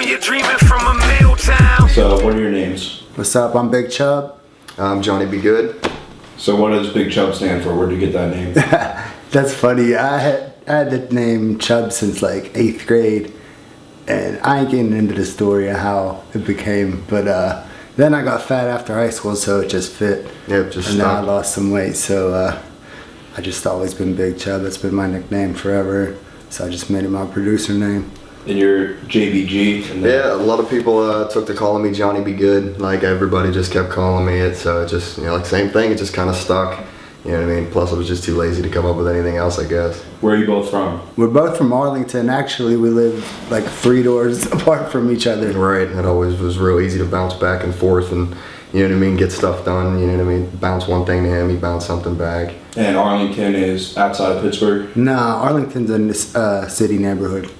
when you're dreaming from a mill town. So, what are your names? What's up? I'm Big Chubb. I'm Johnny Be Good. So, what does Big Chubb stand for? Where did you get that name? That's funny. I had the name Chubb since like 8th grade, and I ain't getting into the story of how it became, but then I got fat after high school, so it just fit. Yeah, it just and then I stuck. lost some weight, so I just always been Big Chubb. That's been my nickname forever, so I just made it my producer name. And you're JBG? And Yeah, a lot of people took to calling me Johnny Be Good. Like, everybody just kept calling me it, so it just, like, same thing, it just kind of stuck. You know what I mean? Plus, I was just too lazy to come up with anything else, I guess. Where are you both from? We're both from Arlington. Actually, we live like 3 doors apart from each other. Right, it always was real easy to bounce back and forth and, you know what I mean, get stuff done, you know what I mean? Bounce one thing to him, he bounce something back. And Arlington is outside of Pittsburgh? Nah, Arlington's a city neighborhood.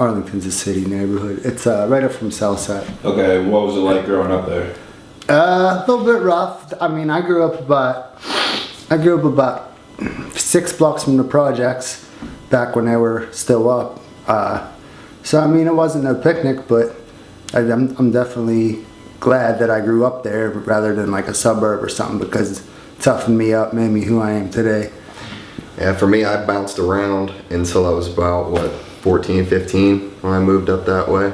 Arlington's a city neighborhood. It's right up from Southside. Okay, what was it like growing up there? A little bit rough. I mean, I grew up about 6 blocks from the projects back when they were still up. So I mean, it wasn't no picnic, but I'm definitely glad that I grew up there rather than like a suburb or something, because it toughened me up, made me who I am today. Yeah, for me, I bounced around until I was about, 14, 15 when I moved up that way.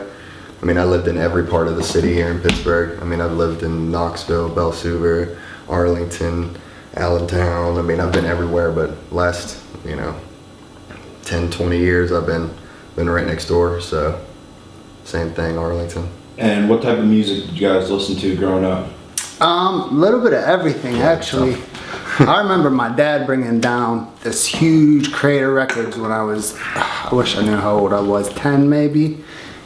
I mean, I lived in every part of the city here in Pittsburgh. I mean, I've lived in Knoxville, Belsuver, Arlington, Allentown. I mean, I've been everywhere, but last, 10, 20 years I've been right next door, so same thing, Arlington. And what type of music did you guys listen to growing up? A little bit of everything, actually. I remember my dad bringing down this huge crate of records when I wish I knew how old I was, 10 maybe.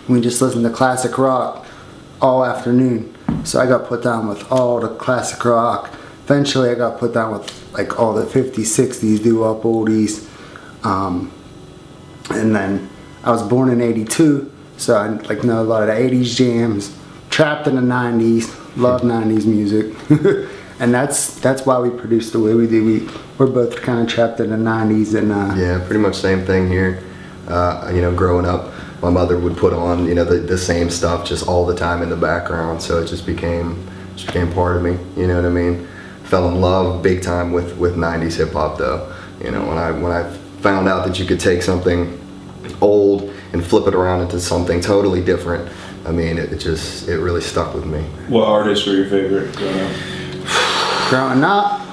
We just listened to classic rock all afternoon. So I got put down with all the classic rock. Eventually I got put down with like all the 50s, 60s, doo-wop oldies. And then I was born in 82, so I know a lot of the 80s jams, trapped in the 90s, love 90s music. And that's why we produce the way we do. We're both kind of trapped in the 90s. And yeah, pretty much same thing here. Growing up, my mother would put on the same stuff just all the time in the background, so it just became part of me. You know what I mean? Fell in love big time with 90s hip hop though. When I found out that you could take something old and flip it around into something totally different, I mean, it really stuck with me. What artists were your favorite growing up?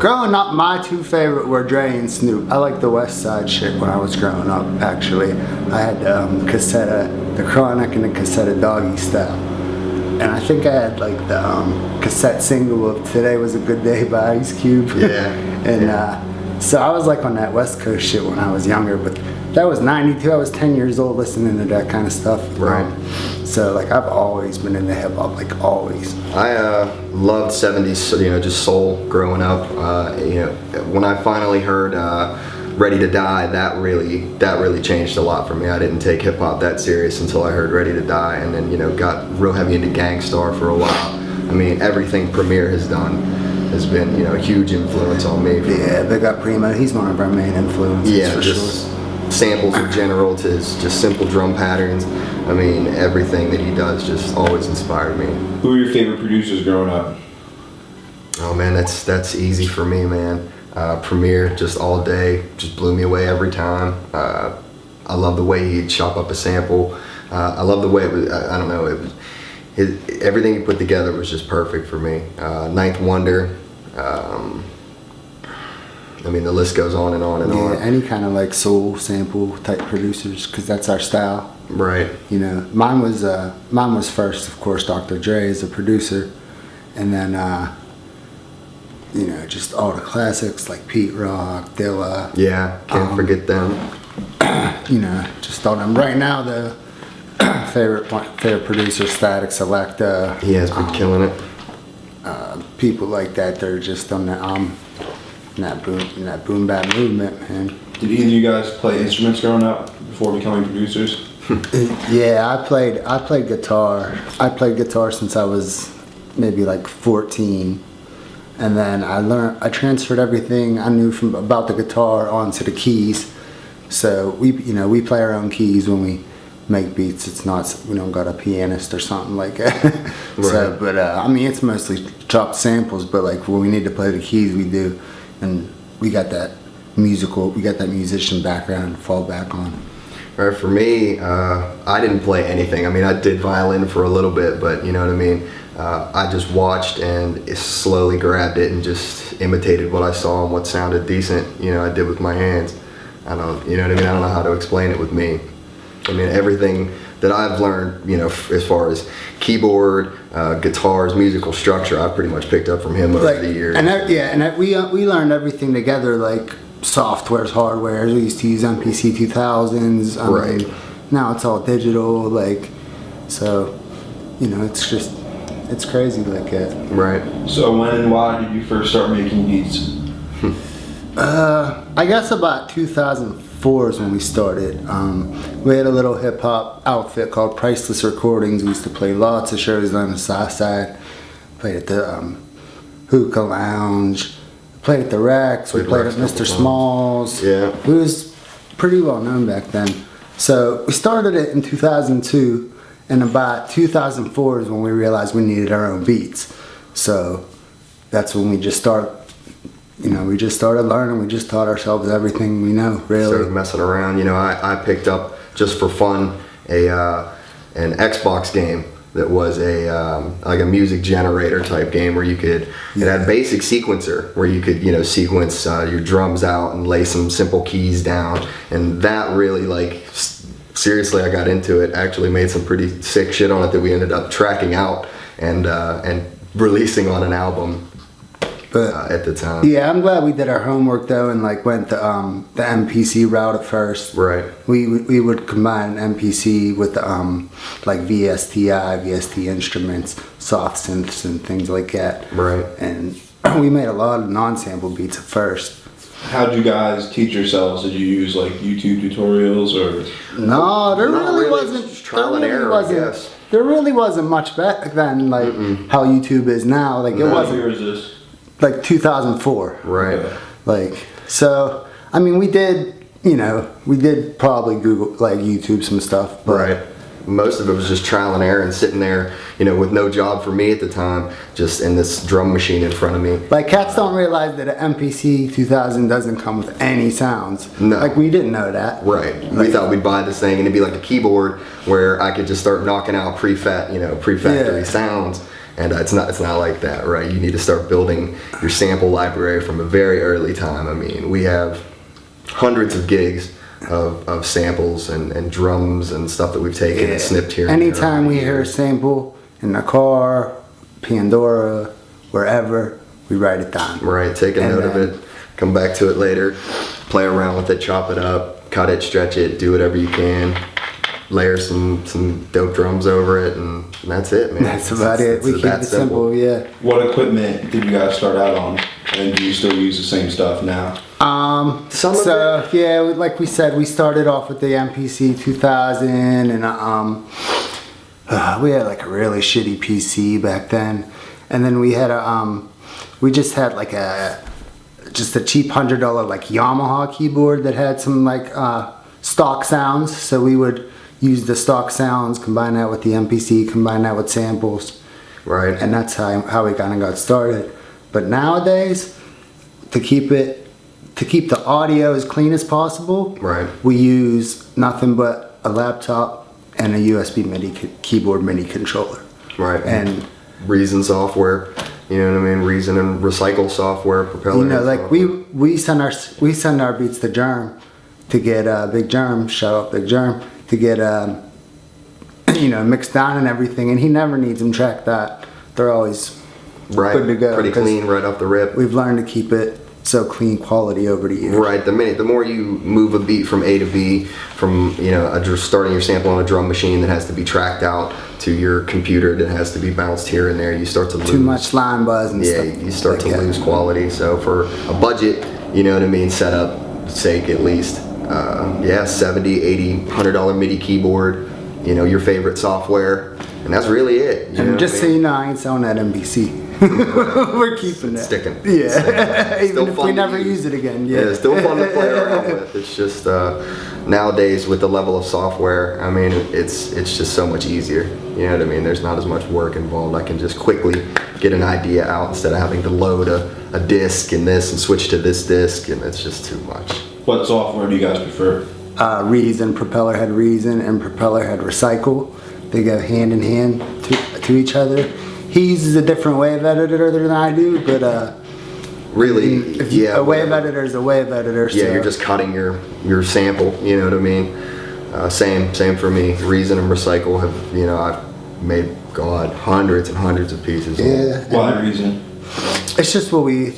Growing up, my 2 favorite were Dre and Snoop. I liked the West Side shit when I was growing up, actually. I had the Chronic and the cassette Doggy Style. And I think I had like the cassette single of Today Was a Good Day by Ice Cube. Yeah. And so I was like on that West Coast shit when I was younger, but that was 92. I was 10 years old listening to that kind of stuff. Right. So like I've always been into hip hop, like always. I loved 70s, just soul growing up. When I finally heard Ready to Die, that really changed a lot for me. I didn't take hip hop that serious until I heard Ready to Die, and then got real heavy into Gangstar for a while. I mean, everything Premier has done has been a huge influence on me. Yeah, Big Up Primo, he's one of our main influences. Yeah, for just sure. Samples in general to his just simple drum patterns. I mean, everything that he does just always inspired me. Who were your favorite producers growing up? Oh man, that's easy for me, man. Premier, just all day, just blew me away every time. I love the way he'd chop up a sample. I love the way it was. I don't know. Everything he put together was just perfect for me. Ninth Wonder. I mean, the list goes on and on and on. Yeah, any kind of like soul sample type producers, because that's our style. Right. Mine was first, of course, Dr. Dre as a producer, and then just all the classics like Pete Rock, Dilla. Yeah, can't forget them. Just all them. Right now, the favorite producer, Static Selecta. He has been killing it. People like that, they're just on that boom bap movement, man. Did either of you guys play instruments growing up before becoming producers? Yeah, I played guitar. I played guitar since I was maybe like 14, and then I transferred everything I knew about the guitar onto the keys. So we play our own keys when make beats. It's not, we don't got a pianist or something like that. So, Right. but I mean, it's mostly chopped samples, but like when we need to play the keys, we do. And we got that musician background to fall back on. Right, for me, I didn't play anything. I mean, I did violin for a little bit, but you know what I mean? I just watched and slowly grabbed it and just imitated what I saw and what sounded decent, you know, I did with my hands. You know what I mean? I don't know how to explain it with me. I mean, everything that I've learned, you know, as far as keyboard, guitars, musical structure, I've pretty much picked up from him over the years. We learned everything together, like softwares, hardwares. We used to use MPC 2000s. Right. Now it's all digital, like, so, you know, it's just, it's crazy like that. Right. So when and why did you first start making beats? I guess about 2004 is when we started. We had a little hip hop outfit called Priceless Recordings. We used to play lots of shows on the south side. Played at the Hookah Lounge. Played at the Rex. We played at Mr. Smalls. Yeah. We was pretty well known back then. So we started it in 2002, and about 2004 is when we realized we needed our own beats. So that's when we just started. You know, we just started learning. We just taught ourselves everything we know, really. Started messing around. You know, I picked up, just for fun, an Xbox game that was like a music generator type game where you could, it had basic sequencer where you could, you know, sequence your drums out and lay some simple keys down. And that really, like, seriously, I got into it. Actually made some pretty sick shit on it that we ended up tracking out and releasing on an album. But at the time. Yeah, I'm glad we did our homework though, and like went the MPC route at first. Right. We would combine MPC with like VSTI, VST instruments, soft synths, and things like that. Right. And we made a lot of non-sample beats at first. How'd you guys teach yourselves? Did you use like YouTube tutorials or? No, there Not really really, wasn't. just trial there and really error, I wasn't. guess. There really wasn't much back then, like how YouTube is now. Like it What wasn't. year is this? Like 2004. Right. Okay. Like, so, I mean, we did probably Google, like YouTube some stuff. But Right. Most of it was just trial and error and sitting there, you know, with no job for me at the time, just in this drum machine in front of me. Like, cats don't realize that an MPC 2000 doesn't come with any sounds. No. Like, we didn't know that. Right. We thought we'd buy this thing and it'd be like a keyboard where I could just start knocking out pre-factory Yeah. sounds. And it's not like that, right? You need to start building your sample library from a very early time. I mean, we have hundreds of gigs of samples and drums and stuff that we've taken and snipped here. and there Anytime over we the hear a years. sample in the car, Pandora, wherever, we write it down. Right, take a And note of then- it, come back to it later, play around with it, chop it up, cut it, stretch it, do whatever you can, layer some dope drums over it, and that's it, man. That's about it. We keep that it simple, yeah. What equipment did you guys start out on? And do you still use the same stuff now? Some of So yeah, like we said, we started off with the MPC 2000, and we had like a really shitty PC back then, and then we had we just had like a cheap $100 like Yamaha keyboard that had some like stock sounds. So we would use the stock sounds, combine that with the MPC, combine that with samples, Right. and that's how we kind of got started. But nowadays, to keep the audio as clean as possible, Right. we use nothing but a laptop and a USB MIDI keyboard MIDI controller. Right. And Reason software, you know what I mean? Reason and Recycle software, Propeller. you know, like software. we send our beats to Germ to get Big Germ, shout out Big Germ, to get mixed down and everything, and he never needs them tracked out. They're always right. good to go, Pretty 'cause clean right off the rip. we've learned to keep it so clean quality over the years. Right, the more you move a beat from A to B, from starting your sample on a drum machine that has to be tracked out to your computer that has to be bounced here and there, you start to lose Too much line buzz and Yeah, stuff. you start like to that. lose quality. So for a budget, you know what I mean, setup sake at least, $70, $80, $100 MIDI keyboard, your favorite software, and that's really it. You know And just what so I mean? you know, I ain't selling that MPC. We're keeping that. Sticking. Yeah. Still Even if fun we to never use it again. Yeah, it's still fun to play around with. It's just nowadays with the level of software, I mean, it's just so much easier. You know what I mean? There's not as much work involved. I can just quickly get an idea out instead of having to load a disc and this and switch to this disc, and it's just too much. What software do you guys prefer? Reason, Propeller Head Reason, and Propeller Head Recycle. They go hand in hand to each other. He uses a different wave editor than I do, but Really, yeah. a wave editor is a wave editor. Yeah, so. you're just cutting your sample. You know what I mean? Same for me. Reason and Recycle have, you know, I've made hundreds and hundreds of pieces. Yeah. Why Reason? It's just what we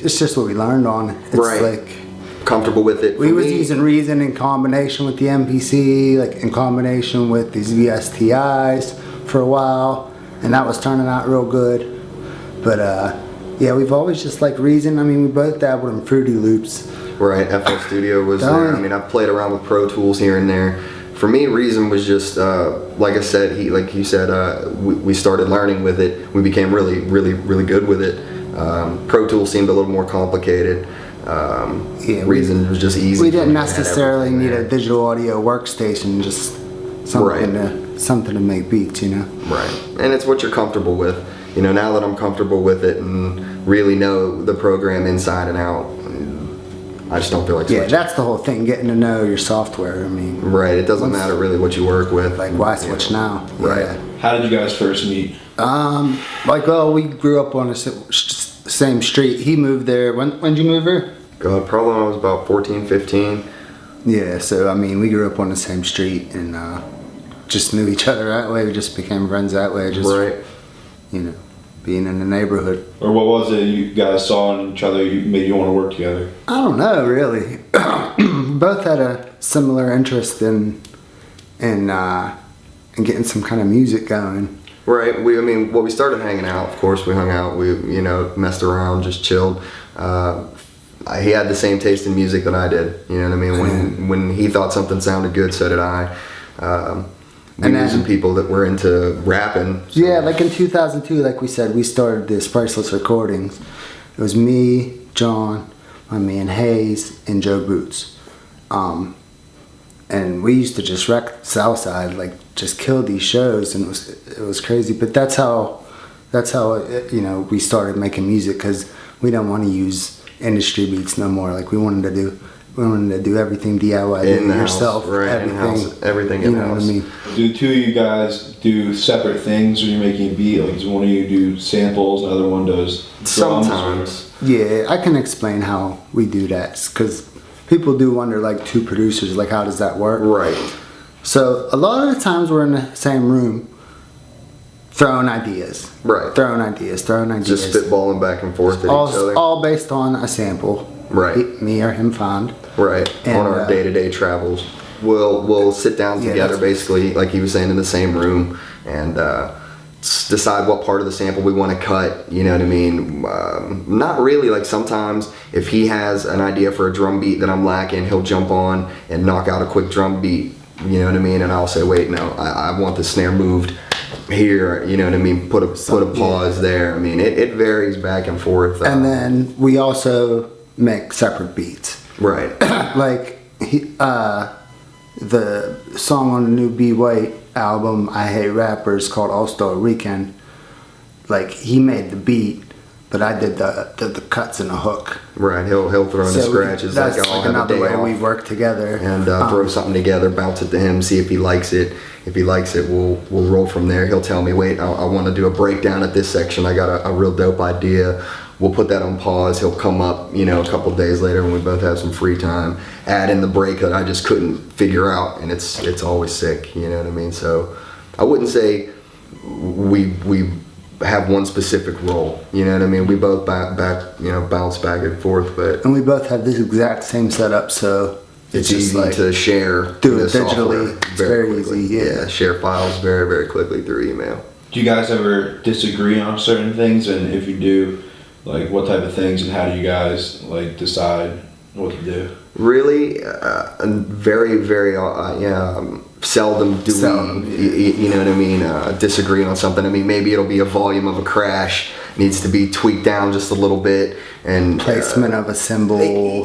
learned on. It's Right. like Comfortable with it. we For was me, using Reason in combination with the MPC, like in combination with these VSTIs for a while, and that was turning out real good. But yeah, we've always just liked Reason. I mean, we both dabbled in Fruity Loops. Right, FL Studio was Darn. there. I mean, I've played around with Pro Tools here and there. For me, Reason was just, like I said, like you said, we started learning with it. We became really good with it. Pro Tools seemed a little more complicated. Yeah, Reason was just easy. We for didn't me. It had necessarily everything need there. a digital audio workstation, just something to make beats, you know. Right, and it's what you're comfortable with. You know, now that I'm comfortable with it and really know the program inside and out, I just don't feel like Yeah, switching. that's the whole thing, getting to know your software. I mean, Right, it doesn't matter really what you work with. like why you switch know. now? Right. Yeah. How did you guys first meet? Like, well, we grew up on the same street. He moved there. When'd you move here? God, probably when I was about 14, 15. Yeah, so I mean, we grew up on the same street and just knew each other that way. We just became friends that way. Just Right. you know, being in the neighborhood. Or what was it you guys saw in each other made you want to work together? I don't know, really. Both had a similar interest in getting some kind of music going. Right. I mean, well, we started hanging out. Of course, we hung out. We, you know, messed around, just chilled. He had the same taste in music that I did. You know what I mean? When he thought something sounded good, so did I. We And knew then- some people that were into rapping. so- Yeah, like in 2002, like we said, we started this Priceless Recordings. It was me, John, my man Hayes, and Joe Boots. And we used to just wreck Southside, like just kill these shows, and it was crazy. But that's how you know, we started making music, because we didn't want to use industry beats no more. Like we wanted to do everything DIY, do In it the house, yourself, right, everything, in-house, everything You know what I in-house. mean? Do two of you guys do separate things when you're making a beat? Like, does one of you do samples, the other one does drums? Sometimes. Yeah, I can explain how we do that, because people do wonder, like, two producers, like, how does that work? Right. So a lot of the times we're in the same room throwing ideas. Right. Throwing ideas. Just spitballing back and forth at each other. All based on a sample. Right. Me or him found. Right. And, on our day-to-day travels, we'll sit down Yeah, together, that's- basically, like he was saying, in the same room, and decide what part of the sample we want to cut. You know what I mean? Not really. Like sometimes, if he has an idea for a drum beat that I'm lacking, he'll jump on and knock out a quick drum beat. You know what I mean? And I'll say, wait, no, I want the snare moved here. You know what I mean? Put a pause there. I mean, it varies back and forth. And then we also make separate beats. Right. Like the song on the new B.White album, I Hate Rappers, called All Star Weekend. Like, he made the beat, but I did the cuts and the hook. Right. He'll throw in the scratches. That's like, I'll like have a another day way off. we work together. And throw something together, bounce it to him, see if he likes it. If he likes it, we'll roll from there. He'll tell me, wait, I want to do a breakdown at this section. I got a real dope idea. We'll put that on pause. He'll come up, you know, a couple days later when we both have some free time, add in the break that I just couldn't figure out, and it's always sick. You know what I mean? So I wouldn't say we have one specific role. You know what I mean? We both bounce back and forth, but And we both have this exact same setup, so it's just easy like, to share. do the it digitally. software It's very quickly. easy, yeah. Share files very, very quickly through email. Do you guys ever disagree on certain things? And if you do, like, what type of things, and how do you guys, like, decide what to do? Really, very, very, seldom do we, you know what I mean, disagree on something. I mean, maybe it'll be a volume of a crash, needs to be tweaked down just a little bit, and Placement of a symbol,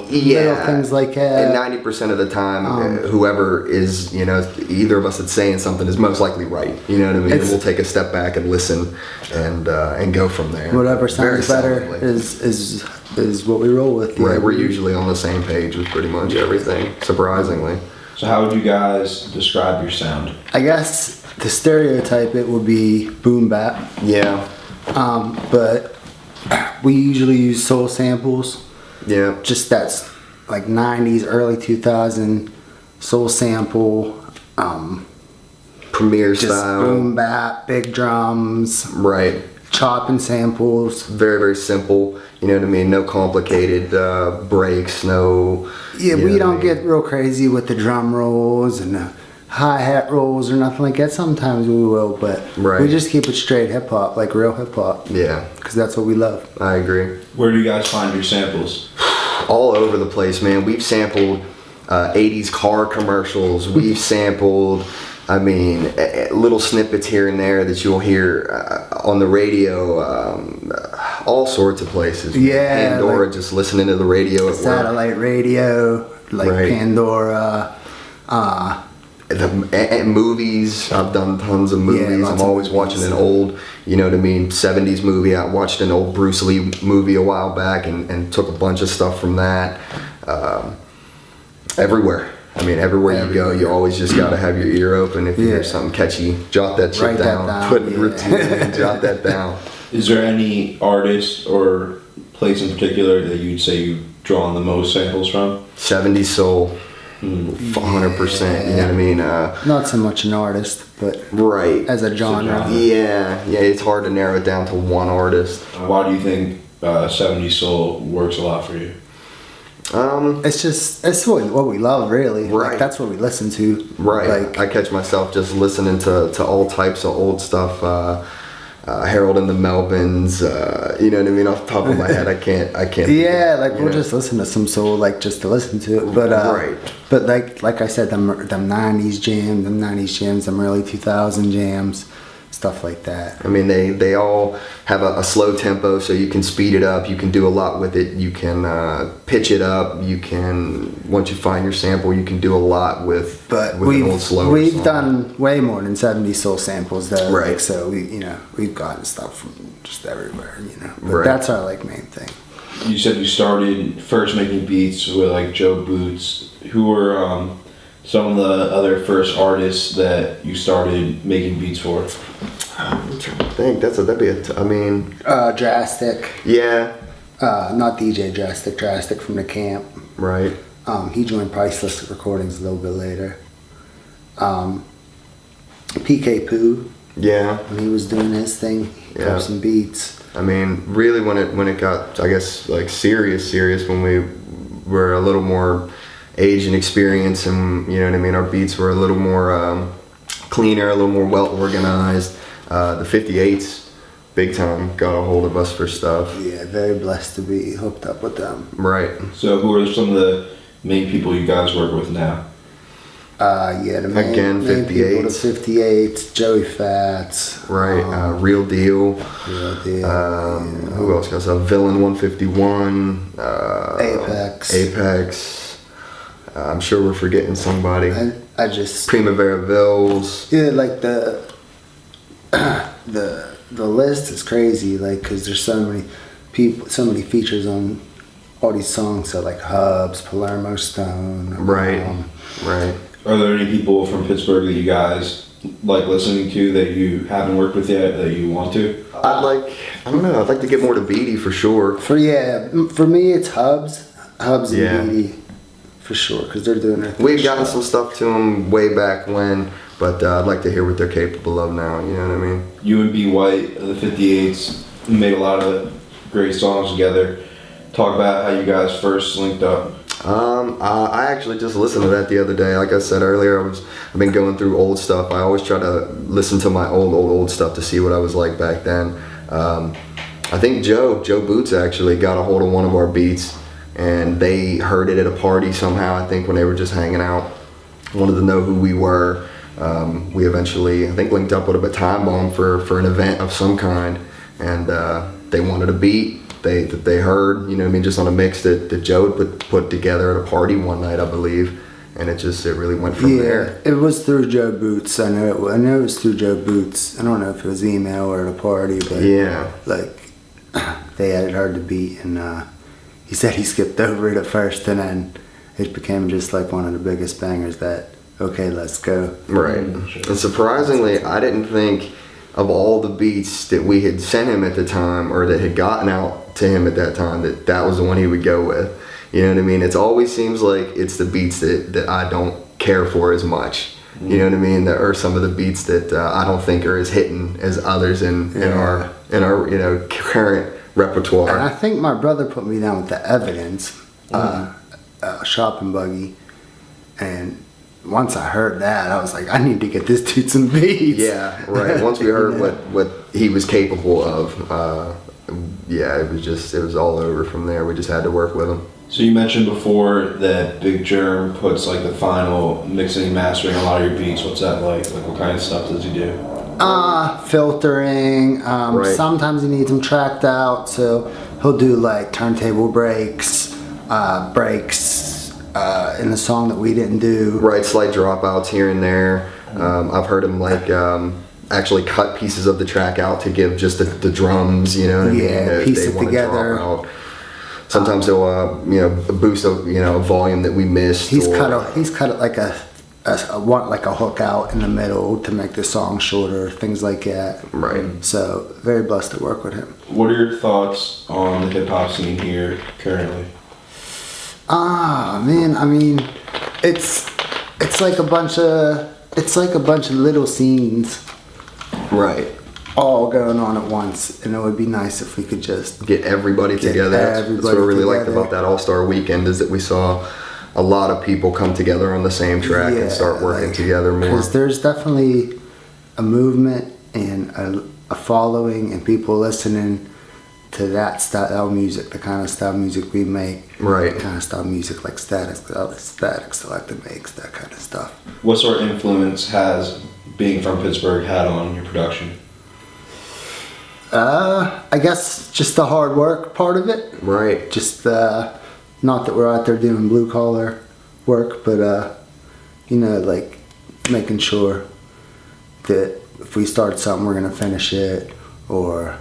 yeah, little things like that. And 90% of the time, whoever is, you know, either of us that's saying something is most likely right. You know what I mean? We'll take a step back and listen, and go from there. Whatever Very sounds better seldomly. is what we roll with. Right, we're usually on the same page with pretty much everything, surprisingly. So how would you guys describe your sound? I guess to stereotype it would be boom bap. Yeah, But we usually use soul samples. yeah, Just that's like 90s, early 2000 soul sample. premiere Just style. boom bap, big drums, Right, chopping samples. very, very simple. You know what I mean? No complicated breaks, no. Yeah, you know we what I don't mean? get real crazy with the drum rolls and the hi-hat rolls or nothing like that. Sometimes we will, but Right. we just keep it straight hip-hop, like real hip-hop. Yeah, Because that's what we love. I agree. Where do you guys find your samples? All over the place, man. We've sampled 80s car commercials. We've sampled, I mean, little snippets here and there that you'll hear on the radio, all sorts of places. Yeah, Pandora, like just listening to the radio at work. Satellite radio, like Right. Pandora. And movies, I've done tons of movies. lots I'm of always movies. watching an old, you know what I mean, 70s movie. I watched an old Bruce Lee movie a while back and took a bunch of stuff from that. Everywhere. I mean, everywhere you go, you always just got to have your ear open. If you hear Yeah. something catchy, jot that shit Write that down. down, Put it in yeah. routine, jot that down. Is there any artist or place in particular that you'd say you've drawn the most samples from? 70s soul, 100%. You know what I mean? Not so much an artist, but Right. as a genre. Yeah, it's hard to narrow it down to one artist. Why do you think 70s soul works a lot for you? It's what we love, really. Right. Like, that's what we listen to. Right. Like, I catch myself just listening to all types of old stuff. Harold and the Melvins. You know what I mean? Off the top of my head, I can't. yeah, like you we'll know? just listen to some soul, like just to listen to it. But Right. But like I said, them 90s jams, them early 2000 jams, stuff like that. I mean, they all have a slow tempo, so you can speed it up. You can do a lot with it. You can pitch it up. You can, once you find your sample, you can do a lot with. But with an old slower we've song. done way more than 70s soul samples though. Right. Like, so we've gotten stuff from just everywhere, But Right. that's our like main thing. You said you started first making beats with like Joe Boots. Who were some of the other first artists that you started making beats for? I'm trying to think. That'd be I mean, Drastic, yeah, not DJ Drastic from the camp. right. He joined Priceless Recordings a little bit later. PK Poo, Yeah. when he was doing his thing, he Yeah. dropped some beats. I mean, really, when it got, I guess, like serious, when we were a little more age and experience, and you know what I mean, our beats were a little more cleaner, a little more well organized. The 58s, big time, got a hold of us for stuff. Yeah, very blessed to be hooked up with them. Right. So who are some of the main people you guys work with now? Yeah, the main, Again, main people, the 58s. 58s, Joey Fats. Right. Real Deal. Real Deal, Who else got stuff? Villain 151. Apex. I'm sure we're forgetting somebody. I just Primavera Vills. yeah, like the list is crazy, like because there's so many people, so many features on all these songs. So like Hubs, Palermo Stone. Right. Right. Are there any people from Pittsburgh that you guys like listening to that you haven't worked with yet that you want to? I don't know, I'd like to get more to Beatty for sure. For me it's Hubs and Yeah. BD for sure, because they're doing their thing. We've gotten some stuff to them way back when, but I'd like to hear what they're capable of now, you know what I mean? You and B.White of the 58s made a lot of great songs together. Talk about how you guys first linked up. I actually just listened to that the other day. Like I said earlier, I've been going through old stuff. I always try to listen to my old stuff to see what I was like back then. I think Joe Boots actually got a hold of one of our beats and they heard it at a party somehow. I think when they were just hanging out, wanted to know who we were. We eventually, I think, linked up with a Time Bomb for an event of some kind, and they wanted a beat that they heard, you know what I mean, just on a mix that Joe had put together at a party one night, I believe, and it really went from there. It was through Joe Boots. I know it was through Joe Boots. I don't know if it was email or at a party, but Yeah. like they had heard the beat, and he said he skipped over it at first, and then it became just like one of the biggest bangers that, okay, let's go. Right. And surprisingly, I didn't think of all the beats that we had sent him at the time, or that had gotten out to him at that time, that was the one he would go with. You know what I mean? It always seems like it's the beats that I don't care for as much. You know what I mean? Or some of the beats that I don't think are as hitting as others in our you know, current repertoire. And I think my brother put me down with the Evidence, Shopping Buggy, and once I heard that, I was like, I need to get this dude some beats. Yeah, right. Once we heard what he was capable of, yeah, it was all over from there. We just had to work with him. So you mentioned before that Big Germ puts like the final mixing and mastering on a lot of your beats. What's that like? Like what kind of stuff does he do? Filtering. Right. Sometimes he needs them tracked out, so he'll do like turntable breaks in the song that we didn't do. Right, slight dropouts here and there. I've heard him like actually cut pieces of the track out to give just the drums. You know what I mean? If piece they it wanna together. drop out. Sometimes he'll you know, boost a volume that we missed. He's cut it like a hook out in the middle to make the song shorter, things like that. Right. So very blessed to work with him. What are your thoughts on the hip hop scene here currently? Man, I mean, it's like a bunch of little scenes Right. all going on at once, and it would be nice if we could just Get everybody together. That's what I really liked about that All-Star Weekend, is that we saw a lot of people come together on the same track and start working together more. Because there's definitely a movement and a following and people listening to that style music, the kind of style music we make. Right. The kind of style music like Static Selected makes, that kind of stuff. What sort of influence has being from Pittsburgh had on your production? I guess just the hard work part of it. Right. Just not that we're out there doing blue collar work, but you know, like making sure that if we start something, we're gonna finish it, or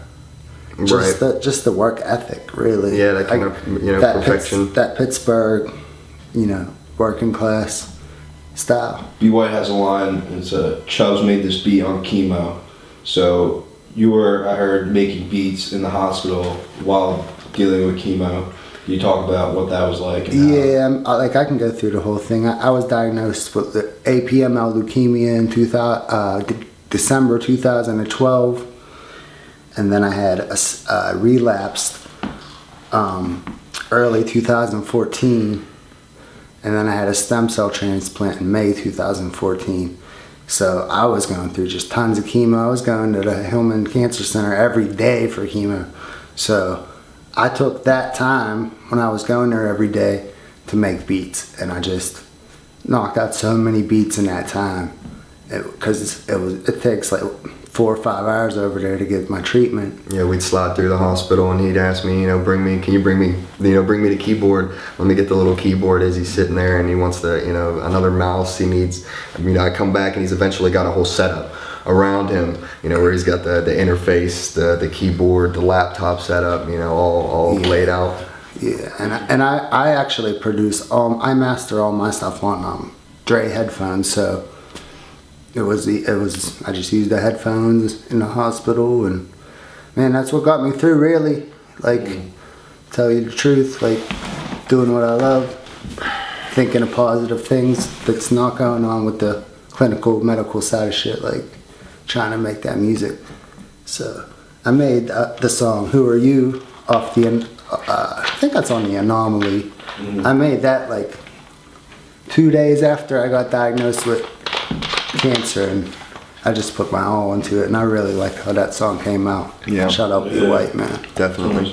just the work ethic, really. Yeah, that kind of, you know, perfection. That Pittsburgh, you know, working class style. B.White has a line, it's Chubb's made this beat on chemo. So you were, I heard, making beats in the hospital while dealing with chemo. Can you talk about what that was like? And Yeah, I can go through the whole thing. I was diagnosed with APML leukemia in December 2012, and then I had a relapsed early 2014, and then I had a stem cell transplant in May 2014. So I was going through just tons of chemo. I was going to the Hillman Cancer Center every day for chemo. So I took that time when I was going there every day to make beats, and I just knocked out so many beats in that time. Because it takes like 4 or 5 hours over there to get my treatment. Yeah, we'd slide through the hospital and he'd ask me, you know, bring me the keyboard. Let me get the little keyboard as he's sitting there, and he wants another mouse. He needs, I come back and he's eventually got a whole setup around him, you know, where he's got the interface, the keyboard, the laptop setup, you know, all laid out. Yeah, and I actually I master all my stuff on Dre headphones, so it was I just used the headphones in the hospital, and man, that's what got me through, really. Like, tell you the truth, like doing what I love, thinking of positive things that's not going on with the clinical medical side of shit, like trying to make that music. So I made the song "Who Are You" off the I think that's on the Anomaly. I made that like 2 days after I got diagnosed with cancer, and I just put my all into it, and I really liked how that song came out. Yeah. Shout out B.White, man. Definitely.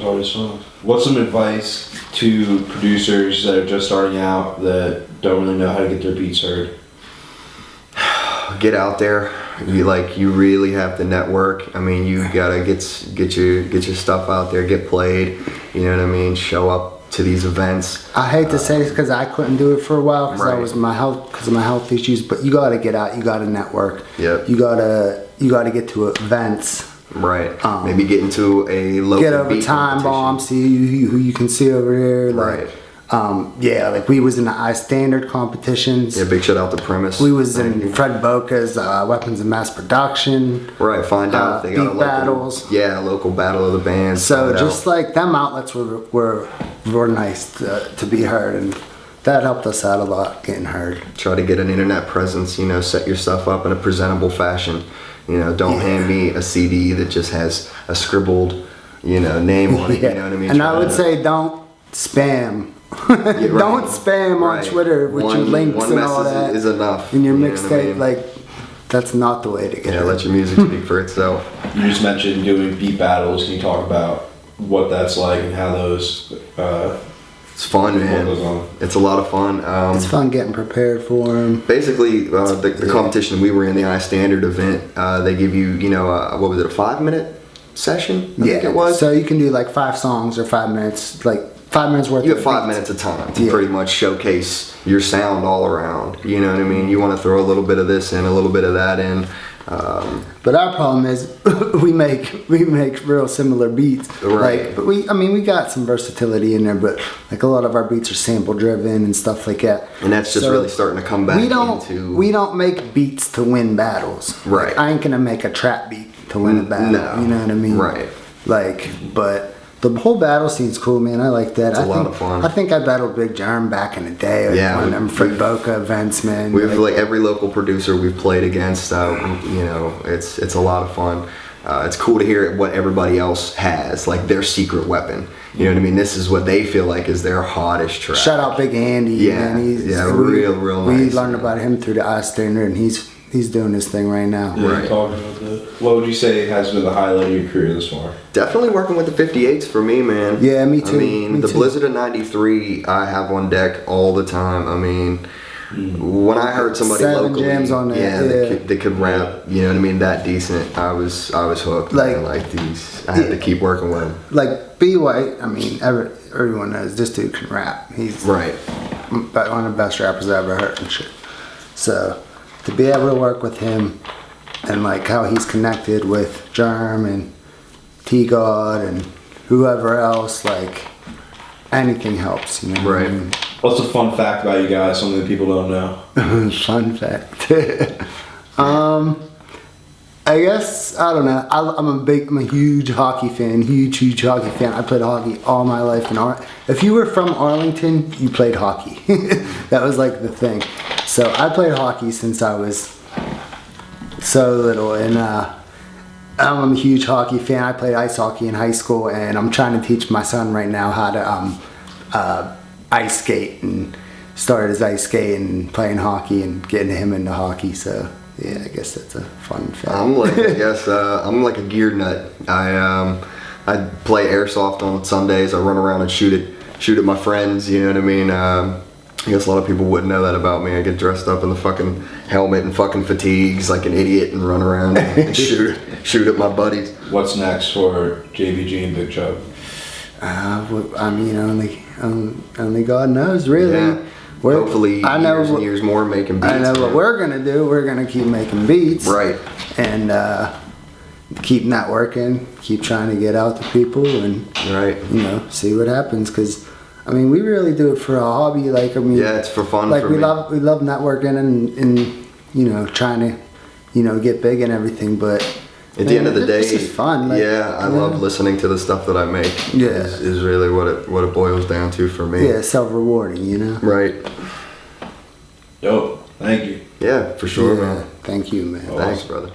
What's some advice to producers that are just starting out that don't really know how to get their beats heard? Get out there. You really have to network. I mean, you gotta get your stuff out there, get played. You know what I mean? Show up to these events. I hate to say this because I couldn't do it for a while because Right. because of my health issues. But you gotta get out. You gotta network. Yep. You gotta get to events. Right. Maybe get into a local Get over beat time competition. bomb. See who you can see over there. Like, Right. yeah, like we was in the I Standard competitions. Yeah, big shout out to Premise. We was in Fred Boca's Weapons of Mass Production. Right, find out if they got a beat local battles. Yeah, local battle of the bands. So find just out. like them outlets were nice to be heard, and that helped us out a lot getting heard. Try to get an internet presence, set your stuff up in a presentable fashion. Don't hand me a CD that just has a scribbled, name on it, you know what I mean? And Try I would to- say don't spam. right. Don't spam on Right. Twitter with your links one and all message that. is enough. In your you know what I mixtape, mean? like that's not the way to get Yeah, it. let your music speak for itself. You just mentioned doing beat battles. Can you talk about what that's like and how those It's fun, man. goes on? It's a lot of fun. It's fun getting prepared for them. Basically, the competition we were in, the I Standard event, they give you, what was it, a 5-minute session? I think it was. So you can do like 5 songs or 5 minutes, like 5 minutes worth. You of have 5 beats. minutes of time to Yeah. pretty much showcase your sound all around. You know what I mean? You want to throw a little bit of this in, a little bit of that in. But our problem is we make real similar beats. Right. Like, but we got some versatility in there, but like a lot of our beats are sample driven and stuff like that. And that's just really starting to come back we don't, into... We don't make beats to win battles. Right. Like, I ain't gonna make a trap beat to win a battle. No. You know what I mean? Right. Like, but the whole battle scene's cool, man. I like that. It's a lot of fun. I think I battled Big Germ back in the day. Like Yeah, one of them we've- Fred Boca events, man. We've like every local producer we've played against, it's a lot of fun. It's cool to hear what everybody else has, like their secret weapon. You know what I mean? This is what they feel like is their hottest track. Shout out Big Andy. Yeah, man. real We nice, learned man. about him through the I Standard, and he's doing his thing right now. Yeah, Right. talking about that. What would you say has been the highlight of your career this far? Definitely working with the 58s for me, man. Yeah, me too. I mean, Me the too. Blizzard of '93 I have on deck all the time. I mean, when I heard somebody 7 locally, jams on that, yeah, yeah. That could rap, you know what I mean, that decent, I was hooked. Like- man. Like these, I had to keep working with them. Like B.White, I mean, everyone knows this dude can rap. He's Right. one of the best rappers I ever heard and shit. So to be able to work with him and like how he's connected with Germ and T-God and whoever else, like anything helps, you know what I Right. mean? What's a fun fact about you guys? Something that people don't know. Fun fact. I guess I don't know. I'm a huge hockey fan. Huge hockey fan. I played hockey all my life. If you were from Arlington, you played hockey. That was like the thing. So I played hockey since I was so little, and I'm a huge hockey fan. I played ice hockey in high school, and I'm trying to teach my son right now how to ice skate, and started his ice skating and playing hockey and getting him into hockey. So yeah, I guess that's a fun fact. I'm like, I'm like a gear nut. I play airsoft on Sundays. I run around and shoot at my friends. You know what I mean? I guess a lot of people wouldn't know that about me. I get dressed up in the fucking helmet and fucking fatigues like an idiot and run around and shoot at my buddies. What's next for JBG and Big Chubb? I mean, only God knows, really. Yeah. Hopefully, years and years more making beats. I know what man. we're gonna do. We're gonna keep making beats, Right. And keep networking, keep trying to get out to people, and Right. see what happens. Because I mean, we really do it for a hobby. Like, I mean, Yeah, it's for fun. like for we me. love networking and trying to get big and everything. But At the end of the day, this is fun. Like, yeah, I love listening to the stuff that I make. Yeah. is really what it boils down to for me. Yeah, self-rewarding, Right. Dope. Thank you. Yeah, for sure, Yeah, man. thank you, man. Oh. Thanks, brother.